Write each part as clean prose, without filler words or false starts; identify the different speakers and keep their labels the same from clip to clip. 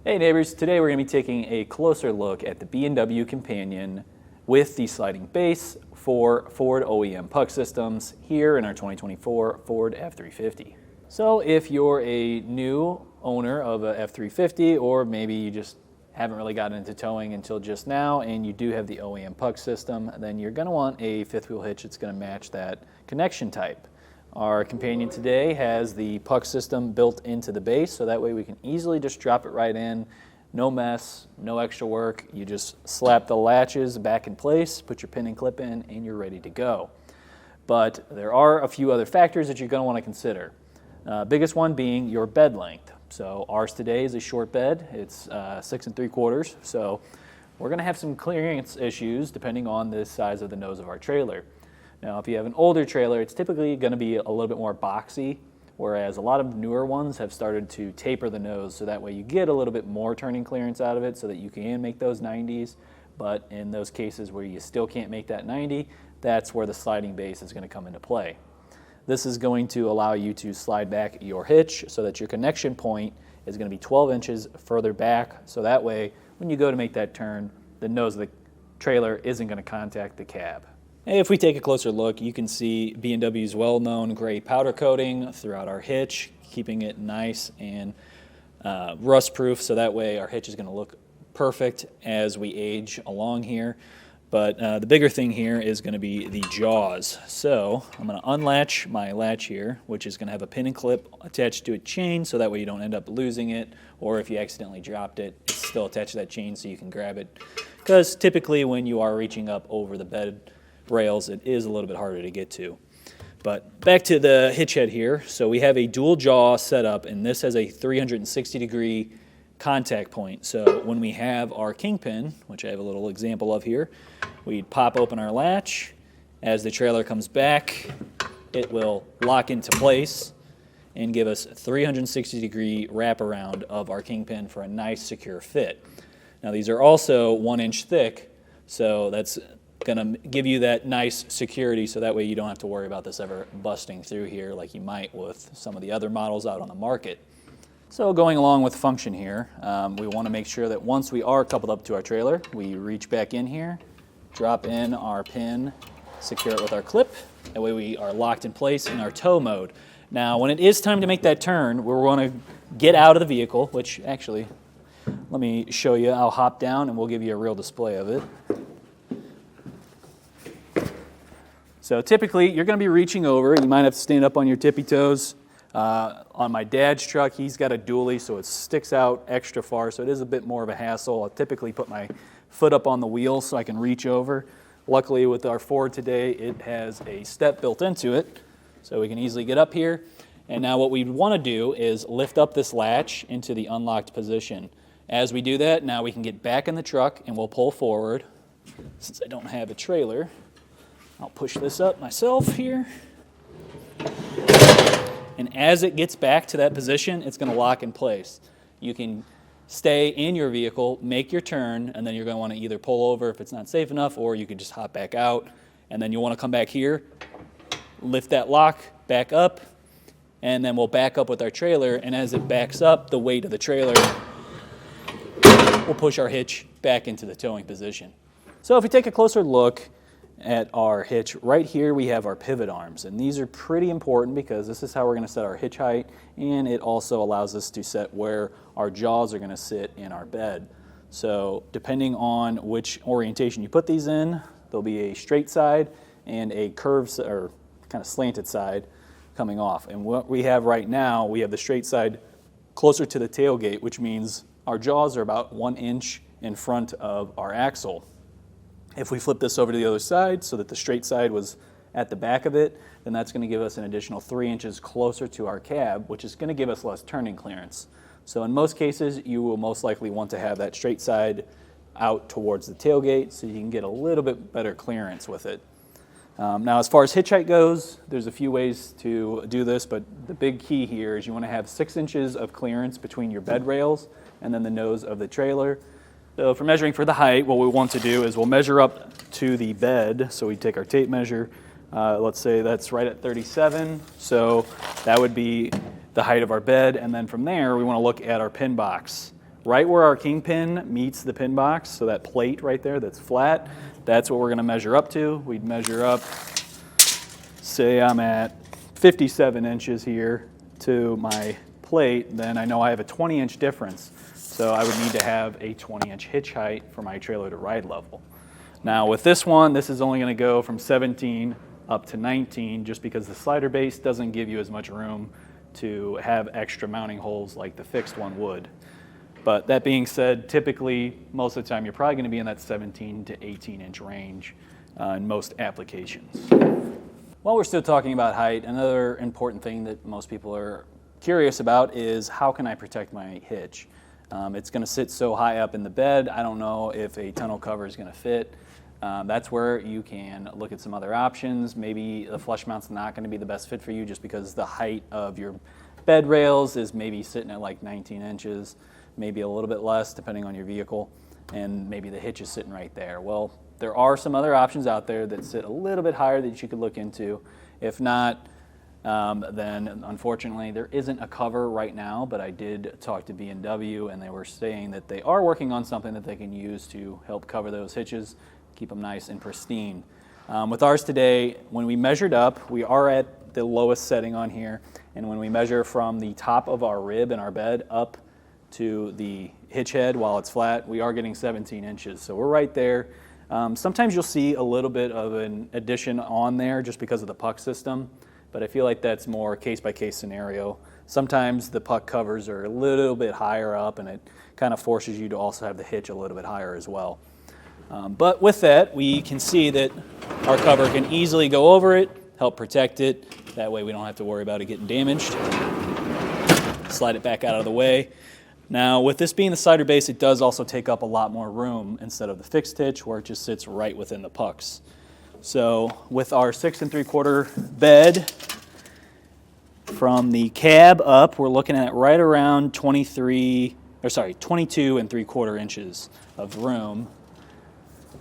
Speaker 1: Hey neighbors, today we're going to be taking a closer look at the B&W Companion with the sliding base for Ford OEM puck systems here in our 2024 Ford F350. So if you're a new owner of a F350, or maybe you just haven't really gotten into towing until just now and you do have the OEM puck system, then you're going to want a fifth wheel hitch that's going to match that connection type. Our Companion today has the puck system built into the base, so that way we can easily just drop it right in. No mess, no extra work. You just slap the latches back in place, put your pin and clip in, and you're ready to go. But there are a few other factors that you're going to want to consider. Biggest one being your bed length. So ours today is a short bed. It's 6 3/4, so we're going to have some clearance issues depending on the size of the nose of our trailer. Now, if you have an older trailer, it's typically going to be a little bit more boxy, whereas a lot of newer ones have started to taper the nose, so that way you get a little bit more turning clearance out of it so that you can make those 90s. But in those cases where you still can't make that 90, that's where the sliding base is going to come into play. This is going to allow you to slide back your hitch so that your connection point is going to be 12 inches further back, so that way when you go to make that turn, the nose of the trailer isn't going to contact the cab. If we take a closer look, you can see B&W's well-known gray powder coating throughout our hitch, keeping it nice and rust-proof, so that way our hitch is going to look perfect as we age along here. But the bigger thing here is going to be the jaws. So I'm going to unlatch my latch here, which is going to have a pin and clip attached to a chain, so that way you don't end up losing it, or if you accidentally dropped it, it's still attached to that chain so you can grab it. Because typically when you are reaching up over the bed rails, it is a little bit harder to get to. But back to the hitch head here. So we have a dual jaw setup, and this has a 360-degree contact point. So when we have our kingpin, which I have a little example of here, we pop open our latch. As the trailer comes back, it will lock into place and give us a 360-degree wraparound of our kingpin for a nice secure fit. Now these are also 1 inch thick, so that's going to give you that nice security, so that way you don't have to worry about this ever busting through here like you might with some of the other models out on the market. So going along with function here, we want to make sure that once we are coupled up to our trailer, we reach back in here, drop in our pin, secure it with our clip. That way we are locked in place in our tow mode. Now when it is time to make that turn, we're going to get out of the vehicle, which actually, let me show you. I'll hop down and we'll give you a real display of it. So typically, you're going to be reaching over. You might have to stand up on your tippy toes. On my dad's truck, he's got a dually, so it sticks out extra far, so it is a bit more of a hassle. I'll typically put my foot up on the wheel so I can reach over. Luckily, with our Ford today, it has a step built into it, so we can easily get up here. And now what we want to do is lift up this latch into the unlocked position. As we do that, now we can get back in the truck and we'll pull forward. Since I don't have a trailer, I'll push this up myself here. And as it gets back to that position, it's going to lock in place. You can stay in your vehicle, make your turn, and then you're going to want to either pull over if it's not safe enough, or you could just hop back out. And then you'll want to come back here, lift that lock back up, and then we'll back up with our trailer. And as it backs up, the weight of the trailer will push our hitch back into the towing position. So if we take a closer look at our hitch, right here we have our pivot arms, and these are pretty important because this is how we're going to set our hitch height, and it also allows us to set where our jaws are going to sit in our bed. So depending on which orientation you put these in, there'll be a straight side and a curved or kind of slanted side coming off. And what we have right now, we have the straight side closer to the tailgate, which means our jaws are about 1 inch in front of our axle. If we flip this over to the other side so that the straight side was at the back of it, then that's going to give us an additional 3 inches closer to our cab, which is going to give us less turning clearance. So in most cases, you will most likely want to have that straight side out towards the tailgate so you can get a little bit better clearance with it. Now as far as hitch height goes, there's a few ways to do this, but the big key here is you want to have 6 inches of clearance between your bed rails and then the nose of the trailer. So for measuring for the height, what we want to do is we'll measure up to the bed. So we take our tape measure. Let's say that's right at 37. So that would be the height of our bed. And then from there, we want to look at our pin box. right where our kingpin meets the pin box, so that plate right there that's flat, that's what we're going to measure up to. We'd measure up, say I'm at 57 inches here to my plate, then I know I have a 20-inch difference. So I would need to have a 20-inch hitch height for my trailer to ride level. Now with this one, this is only going to go from 17 up to 19 just because the slider base doesn't give you as much room to have extra mounting holes like the fixed one would. But that being said, typically, most of the time, you're probably going to be in that 17 to 18-inch range in most applications. While we're still talking about height, another important thing that most people are curious about is how can I protect my hitch? It's going to sit so high up in the bed, I don't know if a tonneau cover is going to fit. That's where you can look at some other options. Maybe the flush mount's not going to be the best fit for you just because the height of your bed rails is maybe sitting at like 19 inches, maybe a little bit less depending on your vehicle, and maybe the hitch is sitting right there. Well, there are some other options out there that sit a little bit higher that you could look into. If not, then unfortunately there isn't a cover right now, but I did talk to B&W and they were saying that they are working on something that they can use to help cover those hitches, keep them nice and pristine. With ours today, when we measured up, we are at the lowest setting on here, and when we measure from the top of our rib in our bed up to the hitch head while it's flat, we are getting 17 inches. So we're right there. Sometimes you'll see a little bit of an addition on there just because of the puck system, but I feel like that's more case-by-case scenario. Sometimes the puck covers are a little bit higher up and it kind of forces you to also have the hitch a little bit higher as well. But with that, we can see that our cover can easily go over it, help protect it. That way we don't have to worry about it getting damaged. Slide it back out of the way. Now, with this being the slider base, it does also take up a lot more room instead of the fixed hitch where it just sits right within the pucks. So with our 6 3/4 bed, from the cab up, we're looking at right around 22 3/4 inches of room.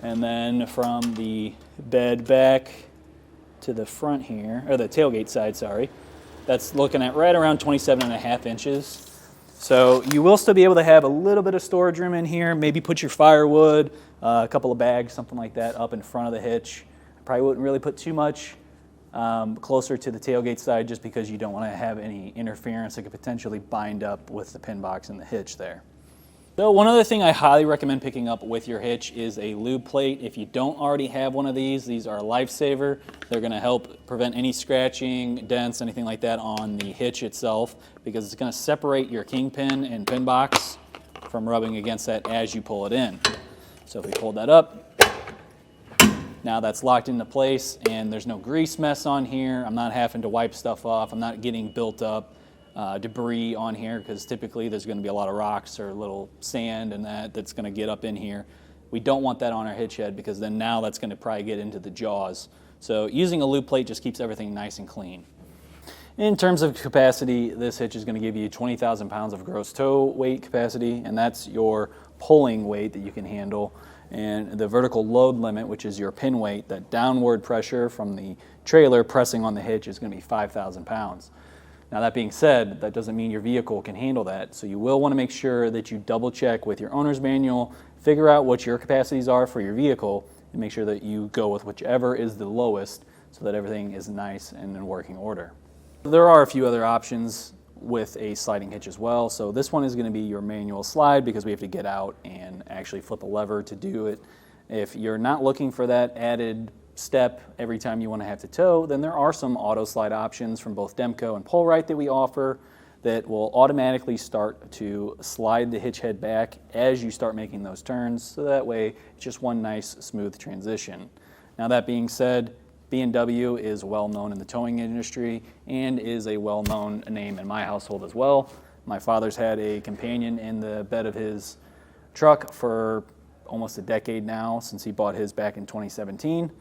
Speaker 1: And then from the bed back to the front here, or the tailgate side, sorry, that's looking at right around 27.5 inches. So you will still be able to have a little bit of storage room in here, maybe put your firewood, a couple of bags, something like that up in front of the hitch. I probably wouldn't really put too much closer to the tailgate side just because you don't want to have any interference that could potentially bind up with the pin box and the hitch there. So one other thing I highly recommend picking up with your hitch is a lube plate. If you don't already have one of these are a lifesaver. They're going to help prevent any scratching, dents, anything like that on the hitch itself because it's going to separate your kingpin and pin box from rubbing against that as you pull it in. So if we pull that up, now that's locked into place and there's no grease mess on here. I'm not having to wipe stuff off. I'm not getting built up debris on here because typically there's going to be a lot of rocks or little sand and that's going to get up in here. We don't want that on our hitch head because then now that's going to probably get into the jaws. So using a lube plate just keeps everything nice and clean. In terms of capacity, this hitch is going to give you 20,000 pounds of gross tow weight capacity, and that's your pulling weight that you can handle. And the vertical load limit, which is your pin weight, that downward pressure from the trailer pressing on the hitch is going to be 5,000 pounds. Now that being said, that doesn't mean your vehicle can handle that. So you will want to make sure that you double check with your owner's manual, figure out what your capacities are for your vehicle, and make sure that you go with whichever is the lowest so that everything is nice and in working order. There are a few other options with a sliding hitch as well. So this one is going to be your manual slide because we have to get out and actually flip a lever to do it. If you're not looking for that added step every time you want to have to tow, then there are some auto slide options from both Demco and Polrite that we offer that will automatically start to slide the hitch head back as you start making those turns, so that way it's just one nice smooth transition. Now that being said, B&W is well known in the towing industry and is a well-known name in my household as well. My father's had a Companion in the bed of his truck for almost a decade now, since he bought his back in 2017.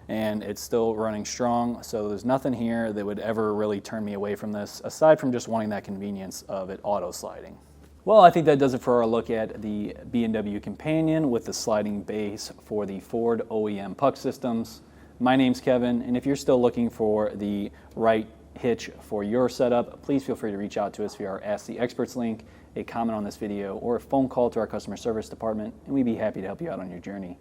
Speaker 1: And it's still running strong, so there's nothing here that would ever really turn me away from this, aside from just wanting that convenience of it auto sliding. Well, I think that does it for our look at the B&W Companion with the sliding base for the Ford OEM puck systems. My name's Kevin, and if you're still looking for the right hitch for your setup, please feel free to reach out to us via our Ask the Experts link a comment on this video or a phone call to our customer service department, and we'd be happy to help you out on your journey.